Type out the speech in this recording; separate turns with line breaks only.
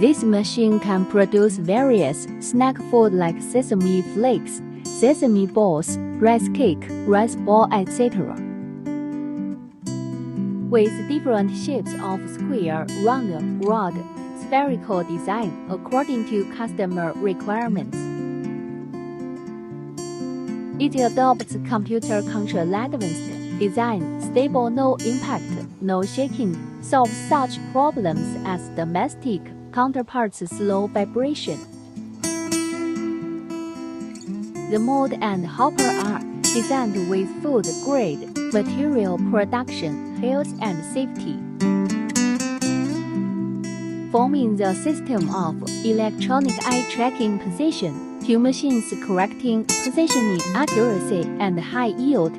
This machine can produce various snack food like sesame flakes, sesame balls, rice cake, rice ball, etc. With different shapes of square, round, broad, spherical design according to customer requirements. It adopts computer control advanced design, stable, no impact, no shaking, solves such problems as domestic counterparts, slow vibration. The mold and hopper are designed with food-grade material production, health and safety. Forming the system of electronic eye tracking position, two machines correcting positioning accuracy and high yield.